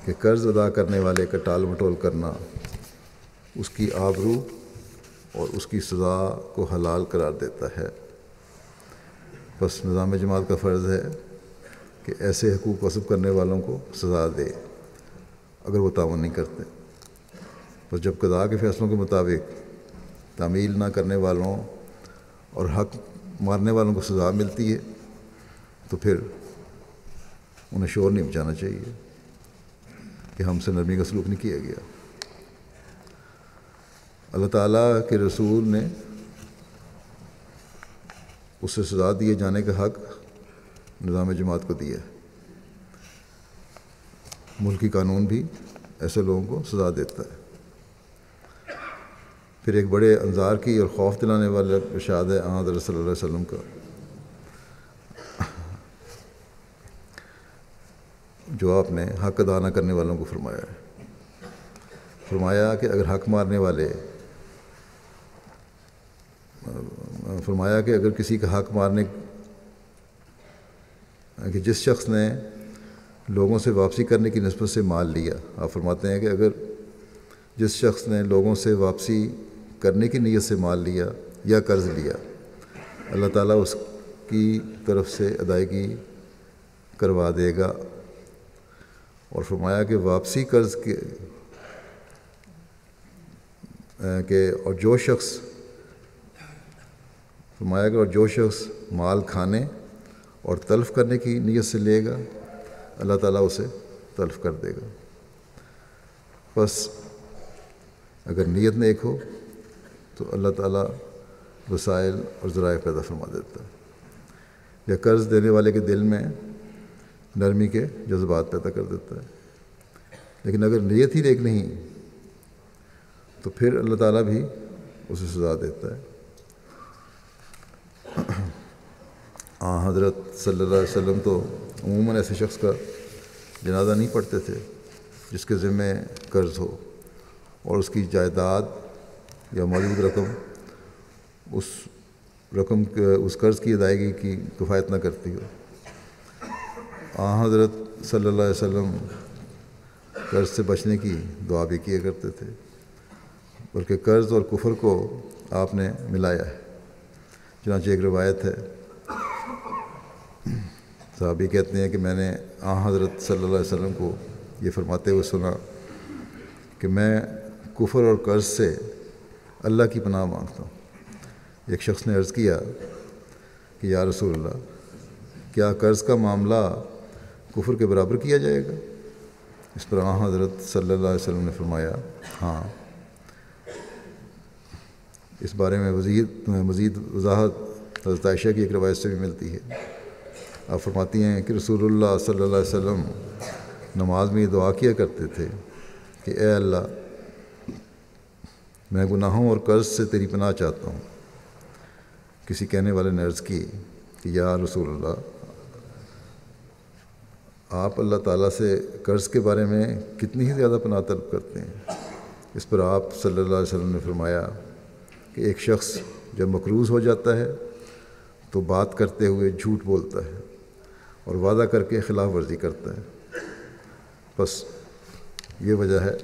Speaker 2: کہ قرض ادا کرنے والے کا ٹال مٹول کرنا اس کی آبرو اور اس کی سزا کو حلال قرار دیتا ہے۔ بس نظام جماعت کا فرض ہے کہ ایسے حقوق غصب کرنے والوں کو سزا دے اگر وہ تعاون نہیں کرتے۔ بس جب قضاء کے فیصلوں کے مطابق تعمیل نہ کرنے والوں اور حق مارنے والوں کو سزا ملتی ہے تو پھر انہیں شور نہیں مچانا چاہیے کہ ہم سے نرمی کا سلوک نہیں کیا گیا۔ اللہ تعالیٰ کے رسول نے اسے سزا دیے جانے کا حق نظام جماعت کو دیا ہے۔ ملکی قانون بھی ایسے لوگوں کو سزا دیتا ہے۔ پھر ایک بڑے انظار کی اور خوف دلانے والا ارشاد ہے حضرت صلی اللہ علیہ وسلم کا، جو آپ نے حق ادا نہ کرنے والوں کو فرمایا ہے۔ فرمایا کہ اگر حق مارنے والے فرمایا کہ اگر کسی کا حق مارنے کہ جس شخص نے لوگوں سے واپسی کرنے کی نسبت سے مال لیا، آپ فرماتے ہیں کہ اگر جس شخص نے لوگوں سے واپسی کرنے کی نیت سے مال لیا یا قرض لیا، اللہ تعالیٰ اس کی طرف سے ادائیگی کروا دے گا۔ اور فرمایا کہ واپسی قرض کے اور جو شخص مال کھانے اور تلف کرنے کی نیت سے لے گا، اللہ تعالیٰ اسے تلف کر دے گا۔ بس اگر نیت نیک ہو تو اللہ تعالیٰ وسائل اور ذرائع پیدا فرما دیتا ہے، یا قرض دینے والے کے دل میں نرمی کے جذبات پیدا کر دیتا ہے۔ لیکن اگر نیت ہی نیک نہیں تو پھر اللہ تعالیٰ بھی اسے سزا دیتا ہے۔ حضرت صلی اللہ علیہ وسلم تو عموماً ایسے شخص کا جنازہ نہیں پڑھتے تھے جس کے ذمے قرض ہو اور اس کی جائیداد یا موجود رقم اس قرض کی ادائیگی کی کفایت نہ کرتی ہو۔ حضرت صلی اللہ علیہ وسلم قرض سے بچنے کی دعا بھی کیا کرتے تھے، بلکہ قرض اور کفر کو آپ نے ملایا ہے۔ چنانچہ ایک روایت ہے، صحابی کہتے ہیں کہ میں نے حضرت صلی اللہ علیہ وسلم کو یہ فرماتے ہوئے سنا کہ میں کفر اور قرض سے اللہ کی پناہ مانگتا ہوں۔ ایک شخص نے عرض کیا کہ یا رسول اللہ، کیا قرض کا معاملہ کفر کے برابر کیا جائے گا؟ اس پر حضرت صلی اللہ علیہ وسلم نے فرمایا، ہاں۔ اس بارے میں مزید وضاحت حضرت عائشہ کی ایک روایت سے بھی ملتی ہے۔ آپ فرماتی ہیں کہ رسول اللہ صلی اللہ علیہ وسلم نماز میں یہ دعا کیا کرتے تھے کہ اے اللہ، میں گناہوں اور قرض سے تیری پناہ چاہتا ہوں۔ کسی کہنے والے نے عرض کی کہ یا رسول اللہ، آپ اللہ تعالیٰ سے قرض کے بارے میں کتنی ہی زیادہ پناہ طلب کرتے ہیں۔ اس پر آپ صلی اللہ علیہ وسلم نے فرمایا کہ ایک شخص جب مقروض ہو جاتا ہے تو بات کرتے ہوئے جھوٹ بولتا ہے اور وعدہ کر کے خلاف ورزی کرتا ہے۔ بس یہ وجہ ہے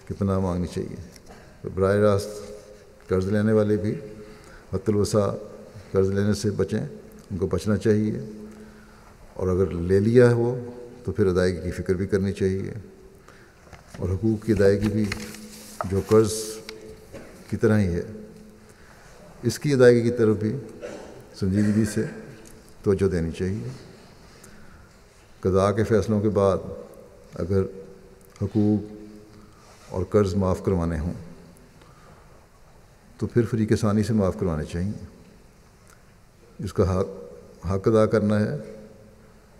Speaker 2: کہ پناہ مانگنی چاہیے۔ براہ راست قرض لینے والے بھی حت الوسع قرض لینے سے بچیں، ان کو بچنا چاہیے، اور اگر لے لیا ہے وہ تو پھر ادائیگی کی فکر بھی کرنی چاہیے، اور حقوق کی ادائیگی بھی جو قرض کی طرح ہی ہے، اس کی ادائیگی کی طرف بھی سنجیدگی سے توجہ دینی چاہیے۔ قضاء کے فیصلوں کے بعد اگر حقوق اور قرض معاف کروانے ہوں تو پھر فریق ثانی سے معاف کروانے چاہیے. اس کا حق ادا کرنا ہے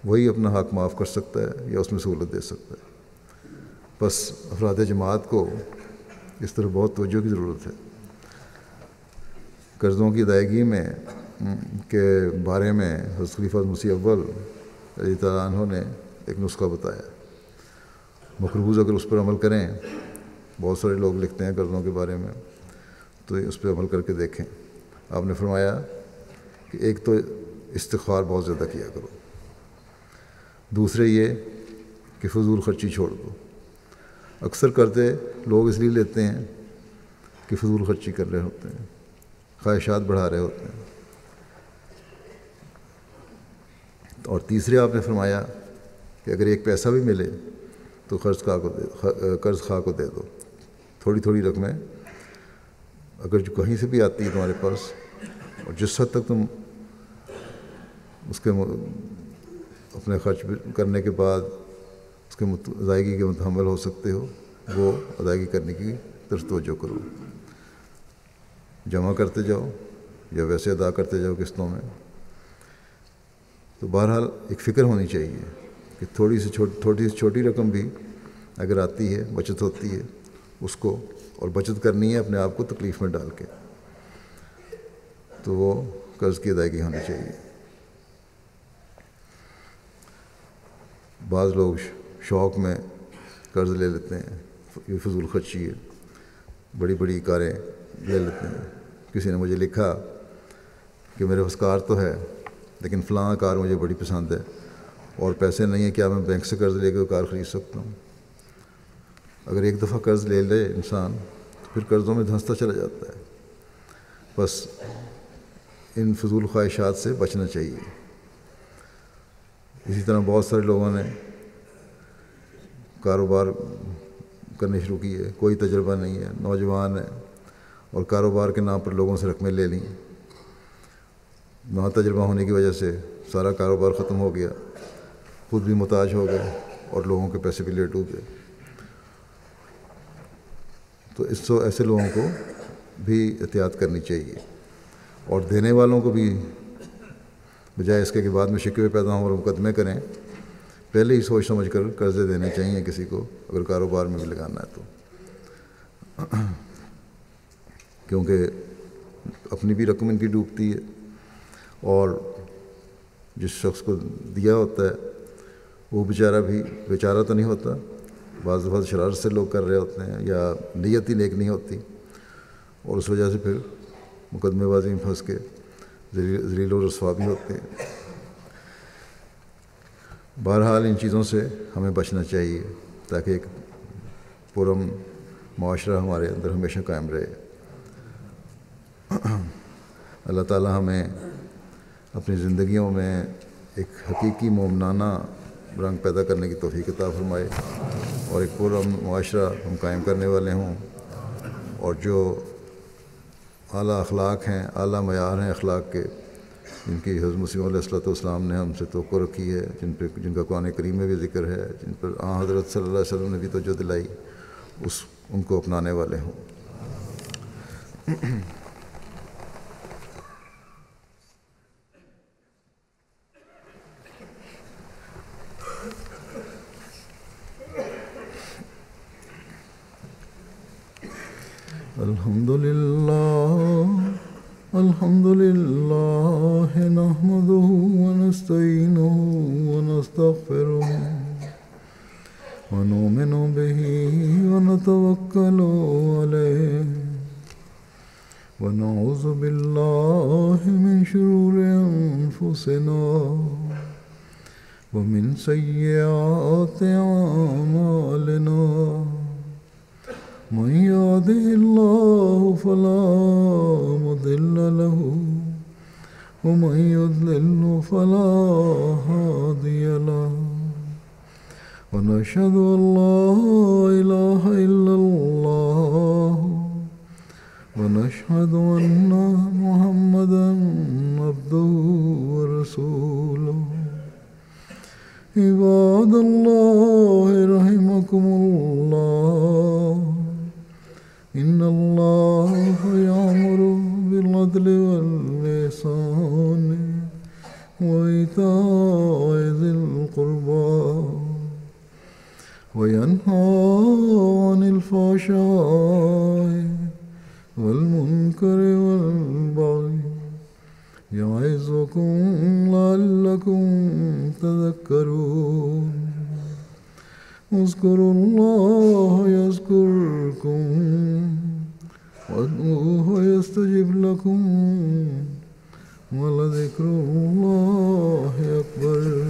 Speaker 2: وہی اپنا حق معاف کر سکتا ہے یا اس میں سہولت دے سکتا ہے. بس افراد جماعت کو اس طرح بہت توجہ کی ضرورت ہے. قرضوں کی ادائیگی میں کے بارے میں حضرت خلیفہ مسیح اول رضی اللہ عنہ نے ایک نسخہ بتایا. مقروض اگر اس پر عمل کریں، بہت سارے لوگ لکھتے ہیں قرضوں کے بارے میں، تو اس پہ عمل کر کے دیکھیں. آپ نے فرمایا کہ ایک تو استغفار بہت زیادہ کیا کرو، دوسرے یہ کہ فضول خرچی چھوڑ دو. اکثر قرضے لوگ اس لیے لیتے ہیں کہ فضول خرچی کر رہے ہوتے ہیں، خواہشات بڑھا رہے ہوتے ہیں. اور تیسرے آپ نے فرمایا کہ اگر ایک پیسہ بھی ملے تو قرض خواہ کو دے دو. تھوڑی تھوڑی رقمیں اگر جو کہیں سے بھی آتی ہے تمہارے پاس، اور جس حد تک تم اس کے اپنے خرچ کرنے کے بعد اس کے ادائیگی کے متحمل ہو سکتے ہو، وہ ادائیگی کرنے کی طرف توجہ کرو. جمع کرتے جاؤ یا ویسے ادا کرتے جاؤ قسطوں میں. تو بہرحال ایک فکر ہونی چاہیے کہ تھوڑی سی چھوٹی رقم بھی اگر آتی ہے، بچت ہوتی ہے اس کو، اور بچت کرنی ہے اپنے آپ کو تکلیف میں ڈال کے، تو وہ قرض کی ادائیگی ہونی چاہیے. بعض لوگ شوق میں قرض لے لیتے ہیں، یہ فضول خرچی ہے، بڑی بڑی کاریں لے لیتے ہیں. کسی نے مجھے لکھا کہ میرے پاس کار تو ہے لیکن فلاں کار مجھے بڑی پسند ہے اور پیسے نہیں ہیں، کیا میں بینک سے قرض لے کے وہ کار خرید سکتا ہوں؟ اگر ایک دفعہ قرض لے لے انسان تو پھر قرضوں میں دھنستا چلا جاتا ہے. بس ان فضول خواہشات سے بچنا چاہیے. اسی طرح بہت سارے لوگوں نے کاروبار کرنے شروع کیے، کوئی تجربہ نہیں ہے، نوجوان ہے، اور کاروبار کے نام پر لوگوں سے رقمیں لے لیں. نہ تجربہ ہونے کی وجہ سے سارا کاروبار ختم ہو گیا، خود بھی محتاج ہو گئے اور لوگوں کے پیسے بھی لے ڈوبے. تو ایسے لوگوں کو بھی احتیاط کرنی چاہیے، اور دینے والوں کو بھی بجائے اس کے کہ بعد میں شکوے پیدا ہوں اور مقدمے کریں، پہلے ہی سوچ سمجھ کر قرضے دینے چاہیے کسی کو اگر کاروبار میں بھی لگانا ہے تو. کیونکہ اپنی بھی رقم ان کی ڈوبتی ہے، اور جس شخص کو دیا ہوتا ہے وہ بیچارہ تو نہیں ہوتا، بعض دفعہ شرارت سے لوگ کر رہے ہوتے ہیں یا نیت ہی نیک نہیں ہوتی، اور اس وجہ سے پھر مقدمے بازی میں پھنس کے ذلیل و رسوا بھی ہوتے ہیں. بہرحال ان چیزوں سے ہمیں بچنا چاہیے تاکہ ایک پرامن معاشرہ ہمارے اندر ہمیشہ قائم رہے. اللہ تعالی ہمیں اپنی زندگیوں میں ایک حقیقی مومنانہ رنگ پیدا کرنے کی توفیق عطا فرمائے، اور ایک پرامن معاشرہ ہم قائم کرنے والے ہوں، اور جو اعلیٰ اخلاق ہیں، اعلیٰ معیار ہیں اخلاق کے، جن کی حضرت مسیح علیہ والسلام نے ہم سے توقع رکھی ہے، جن کا قرآن کریم میں بھی ذکر ہے، جن پر حضرت صلی اللہ علیہ وسلم نے بھی توجہ دلائی، ان کو اپنانے والے ہوں. الحمد لله نحمده ونستعينه ونستغفره ونؤمن به ونتوكل عليه ونعوذ بالله من شرور أنفسنا ومن سيئات أعمالنا. من يهده الله فلا مضل له ومن يضلل فلا هادي له. ونشهد أن لا إله إلا الله ونشهد أن محمدا عبده ورسوله. عباد الله رحمكم الله إن الله يأمر بالعدل والإحسان وإيتاء ذي القربى وينهى عن الفحشاء والمنكر والبغي يعظكم لعلكم تذكرون اذكروا الله يذكركم وادعوه يستجب لكم ولذكر الله أكبر.